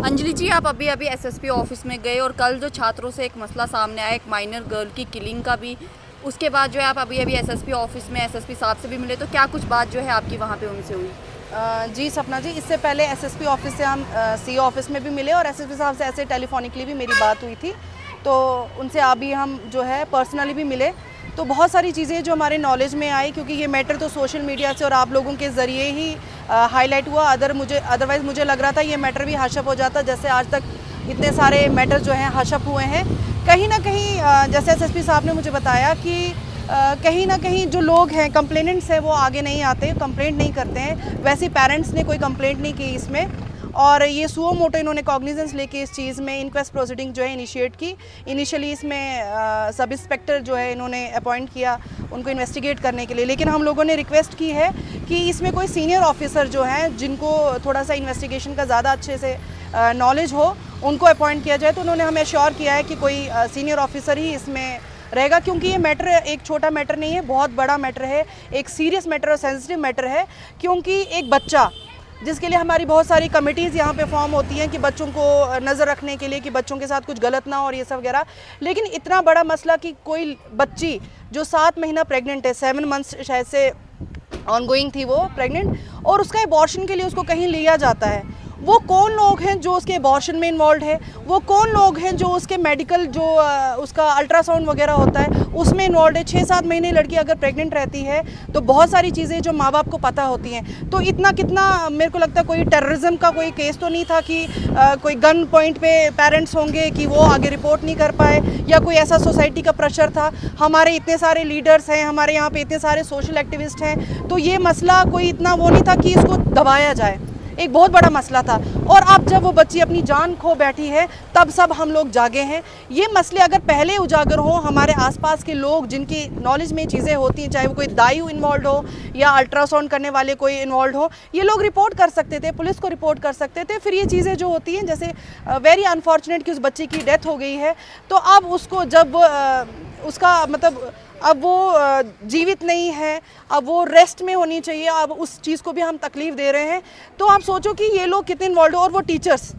अंजलि जी, आप अभी अभी एसएसपी ऑफिस में गए और कल जो छात्रों से एक मसला सामने आया, एक माइनर गर्ल की किलिंग का भी, उसके बाद जो है आप अभी अभी एसएसपी ऑफिस में एसएसपी साहब से भी मिले, तो क्या कुछ बात जो है आपकी वहाँ पे उनसे हुई? जी सपना जी, इससे पहले एसएसपी ऑफिस से हम सीओ ऑफिस में भी मिले और एसएसपी साहब से ऐसे टेलीफोनिकली भी मेरी बात हुई थी। तो उनसे अभी हम जो है पर्सनली भी मिले, तो बहुत सारी चीज़ें जो हमारे नॉलेज में आई, क्योंकि ये मैटर तो सोशल मीडिया से और आप लोगों के ज़रिए ही हाईलाइट हुआ। अदरवाइज़ मुझे लग रहा था ये मैटर भी हशप हो जाता, जैसे आज तक इतने सारे मैटर जो हैं हशप हुए हैं। कहीं ना कहीं जैसे एसएसपी साहब ने मुझे बताया कि कहीं ना कहीं जो लोग हैं कंप्लेनेंट्स हैं वो आगे नहीं आते, कंप्लेंट नहीं करते हैं। वैसे पेरेंट्स ने कोई कंप्लेंट नहीं की इसमें, और ये सुओ मोटो इन्होंने कॉग्निजेंस लेके इस चीज़ में इंक्वेस्ट प्रोसीडिंग जो है इनिशिएट की। इनिशियली इसमें सब इंस्पेक्टर जो है इन्होंने अपॉइंट किया उनको इन्वेस्टिगेट करने के लिए, लेकिन हम लोगों ने रिक्वेस्ट की है कि इसमें कोई सीनियर ऑफिसर जो हैं जिनको थोड़ा सा इन्वेस्टिगेशन का ज़्यादा अच्छे से नॉलेज हो, उनको अपॉइंट किया जाए। तो उन्होंने हमें श्योर किया है कि कोई सीनियर ऑफिसर ही इसमें रहेगा, क्योंकि ये मैटर एक छोटा मैटर नहीं है, बहुत बड़ा मैटर है, एक सीरियस मैटर और सेंसिटिव मैटर है। क्योंकि एक बच्चा, जिसके लिए हमारी बहुत सारी कमिटीज़ यहाँ पे फॉर्म होती हैं कि बच्चों को नज़र रखने के लिए कि बच्चों के साथ कुछ गलत ना हो और ये सब वगैरह, लेकिन इतना बड़ा मसला कि कोई बच्ची जो 7 महीना प्रेग्नेंट है, 7 मंथ्स शायद से ऑनगोइंग थी वो प्रेग्नेंट, और उसका एबॉर्शन के लिए उसको कहीं लिया जाता है। वो कौन लोग हैं जो उसके एबॉर्शन में इन्वॉल्व है? वो कौन लोग हैं जो उसके मेडिकल जो उसका अल्ट्रासाउंड वगैरह होता है उसमें इन्वॉल्व है? 6-7 महीने लड़की अगर प्रेग्नेंट रहती है तो बहुत सारी चीज़ें जो माँ बाप को पता होती हैं। तो इतना कितना मेरे को लगता है कोई टेररिज्म का कोई केस तो नहीं था कि कोई गन पॉइंट पे पेरेंट्स होंगे कि वो आगे रिपोर्ट नहीं कर पाए, या कोई ऐसा सोसाइटी का प्रेशर था। हमारे इतने सारे लीडर्स हैं, हमारे यहाँ पे इतने सारे सोशल एक्टिविस्ट हैं, तो ये मसला कोई इतना वो नहीं था कि इसको दबाया जाए। एक बहुत बड़ा मसला था, और अब जब वो बच्ची अपनी जान खो बैठी है तब सब हम लोग जागे हैं। ये मसले अगर पहले उजागर हो, हमारे आसपास के लोग जिनकी नॉलेज में चीज़ें होती हैं, चाहे वो कोई दाई इन्वॉल्व हो या अल्ट्रासाउंड करने वाले कोई इन्वॉल्व हो, ये लोग रिपोर्ट कर सकते थे, पुलिस को रिपोर्ट कर सकते थे। फिर ये चीज़ें जो होती हैं, जैसे वेरी अनफॉर्चुनेट कि उस बच्ची की डेथ हो गई है, तो अब उसको जब उसका मतलब अब वो जीवित नहीं है, अब वो रेस्ट में होनी चाहिए, अब उस चीज़ को भी हम तकलीफ़ दे रहे हैं। तो आप सोचो कि ये लोग कितने इन्वॉल्व हो, और वो टीचर्स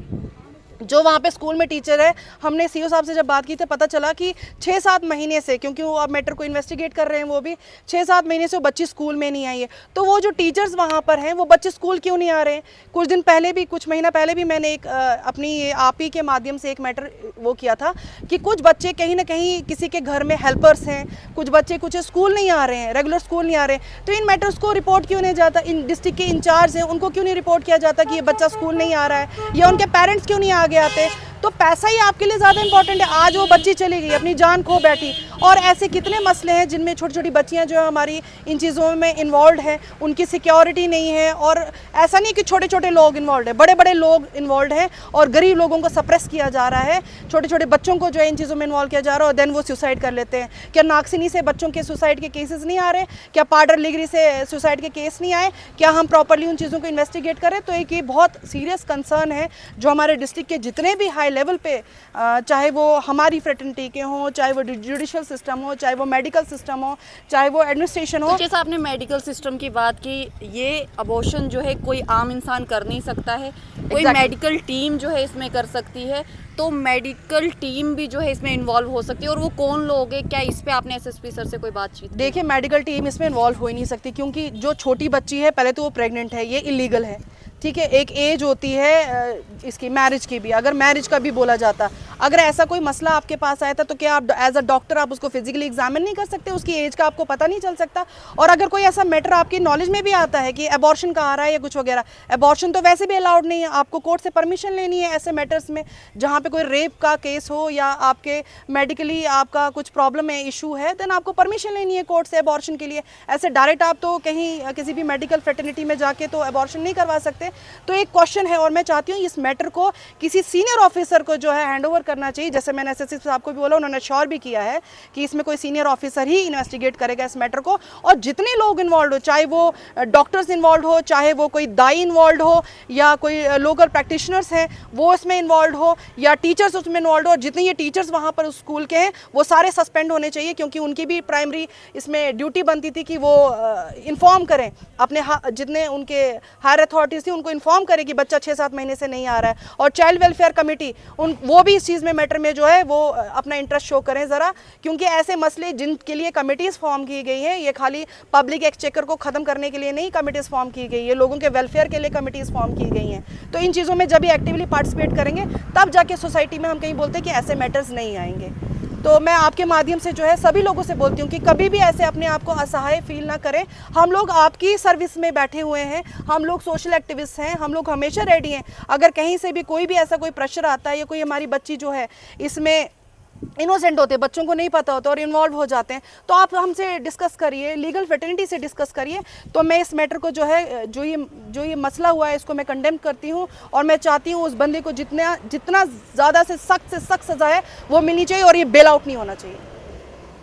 जो वहाँ पे स्कूल में टीचर है, हमने सीओ साहब से जब बात की तो पता चला कि 6-7 महीने से, क्योंकि वो अब मैटर को इन्वेस्टिगेट कर रहे हैं, वो भी 6-7 महीने से वो बच्ची स्कूल में नहीं आई है। तो वो जो टीचर्स वहाँ पर हैं वो बच्चे स्कूल क्यों नहीं आ रहे हैं? कुछ दिन पहले भी, कुछ महीना पहले भी मैंने एक अपनी आप ही के माध्यम से एक मैटर वो किया था कि कुछ बच्चे कहीं ना कहीं किसी के घर में हेल्पर्स हैं, कुछ बच्चे कुछ स्कूल नहीं आ रहे हैं, रेगुलर स्कूल नहीं आ रहे हैं। तो इन मैटर्स को रिपोर्ट क्यों नहीं जाता? इन डिस्ट्रिक्ट के इंचार्ज हैं, उनको क्यों नहीं रिपोर्ट किया जाता कि ये बच्चा स्कूल नहीं आ रहा है, या उनके पेरेंट्स क्यों नहीं आगे आते? तो पैसा ही आपके लिए ज़्यादा इंपॉर्टेंट है। आज वो बच्ची चली गई, अपनी जान खो बैठी, और ऐसे कितने मसले हैं जिनमें छोटी छोटी बच्चियां जो है हमारी इन चीज़ों में इन्वॉल्व हैं, उनकी सिक्योरिटी नहीं है। और ऐसा नहीं कि छोटे छोटे लोग इन्वॉल्व हैं, बड़े बड़े लोग इन्वॉल्व हैं, और गरीब लोगों को सप्रेस किया जा रहा है। छोटे छोटे बच्चों को जो है इन चीज़ों में इन्वॉल्व किया जा रहा है, और देन वो सुसाइड कर लेते हैं। क्या नागसिनी से बच्चों के सुसाइड के केसेस नहीं आ रहे? क्या पाडर लिगरी से सुसाइड के केस नहीं आए? क्या हम प्रॉपरली उन चीज़ों को इन्वेस्टिगेट करें? तो एक ये बहुत सीरियस कंसर्न है जो हमारे डिस्ट्रिक्ट के जितने भी हाई लेवल पे, चाहे वो हमारी फ्रेटर्निटी के हों, चाहे वो जुडिशियल सिस्टम हो, चाहे वो मेडिकल सिस्टम हो, चाहे वो एडमिनिस्ट्रेशन हो। तो जैसे आपने मेडिकल सिस्टम की बात की, ये अबॉर्शन जो है कोई आम इंसान कर नहीं सकता है, कोई मेडिकल टीम जो है इसमें कर सकती है। तो मेडिकल टीम भी जो है इसमें इन्वॉल्व हो सकती है, और वो कौन लोग हैं? क्या इस पे आपने एसएसपी सर से कोई बातचीत? देखिए, मेडिकल टीम इसमें इन्वॉल्व हो ही नहीं सकती, क्योंकि जो छोटी बच्ची है, पहले तो वो प्रेग्नेंट है, ये इलीगल है, ठीक है। एक एज होती है इसकी मैरिज की भी, अगर मैरिज का भी बोला जाता, अगर ऐसा कोई मसला आपके पास आया था तो क्या आप एज अ डॉक्टर आप उसको फिजिकली एग्जामिन नहीं कर सकते? उसकी एज का आपको पता नहीं चल सकता? और अगर कोई ऐसा मैटर आपकी नॉलेज में भी आता है कि एबॉर्शन का आ रहा है या कुछ वगैरह, एबॉर्शन तो वैसे भी अलाउड नहीं है, आपको कोर्ट से परमिशन लेनी है ऐसे मैटर्स में। जहाँ पे कोई रेप का केस हो या आपके मेडिकली आपका कुछ प्रॉब्लम है, इशू है, देन आपको परमिशन लेनी है कोर्ट से एबॉर्शन के लिए। ऐसे डायरेक्ट आप तो कहीं किसी भी मेडिकल फ्रेटर्निटी में जाके तो एबॉर्शन नहीं करवा सकते। तो एक क्वेश्चन है, और मैं चाहती हूँ इस मैटर को किसी सीनियर ऑफिसर को जो है हैंड ओवर करना चाहिए। जैसे मैंने एसएसपी साहब को भी बोला, उन्होंने श्योर भी किया है कि इसमें कोई सीनियर ऑफिसर ही इन्वेस्टिगेट करेगा इस मैटर को, और जितने लोग इन्वॉल्व हो, चाहे वो डॉक्टर्स इन्वॉल्व हो, चाहे वो कोई दाई इन्वॉल्व हो, या कोई लोकल प्रैक्टिशनर्स हैं वो इसमें इन्वॉल्व हो, या टीचर्स उसमें इन्वॉल्व हो, जितने ये टीचर्स वहाँ पर उस स्कूल के हैं वो सारे सस्पेंड होने चाहिए, क्योंकि उनकी भी प्राइमरी इसमें ड्यूटी बनती थी कि वो इन्फॉर्म करें अपने जितने उनके हायर अथॉरिटीज़ थी उनको इन्फॉर्म करें कि बच्चा 6-7 महीने से नहीं आ रहा है। और चाइल्ड वेलफेयर कमेटी वो भी इस चीज़ में मैटर में जो है वो अपना इंटरेस्ट शो करें ज़रा, क्योंकि ऐसे मसले जिनके लिए कमेटीज़ फॉर्म की गई हैं, ये खाली पब्लिक एक्सचेकर को ख़त्म करने के लिए नहीं कमेटीज़ फॉर्म की गई है, लोगों के वेलफेयर के लिए कमेटीज़ फॉर्म की गई हैं। तो इन चीज़ों में जब भी एक्टिवली पार्टिसिपेट करेंगे तब जाके सोसाइटी में हम कहीं बोलते हैं कि ऐसे मैटर्स नहीं आएंगे। तो मैं आपके माध्यम से जो है सभी लोगों से बोलती हूँ कि कभी भी ऐसे अपने आप को असहाय फील ना करें। हम लोग आपकी सर्विस में बैठे हुए हैं, हम लोग सोशल एक्टिविस्ट हैं, हम लोग हमेशा रेडी हैं। अगर कहीं से भी कोई भी ऐसा कोई प्रेशर आता है या कोई हमारी बच्ची जो है इसमें इनोसेंट होते हैं, बच्चों को नहीं पता होता और इन्वॉल्व हो जाते हैं, तो आप हमसे डिस्कस करिए, लीगल फेटर्निटी से डिस्कस करिए। तो मैं इस मैटर को जो है जो ये मसला हुआ है इसको मैं कंडेम करती हूँ, और मैं चाहती हूँ उस बंदे को जितना ज़्यादा से सख्त सज़ा है वो मिलनी चाहिए, और ये बेल आउट नहीं होना चाहिए।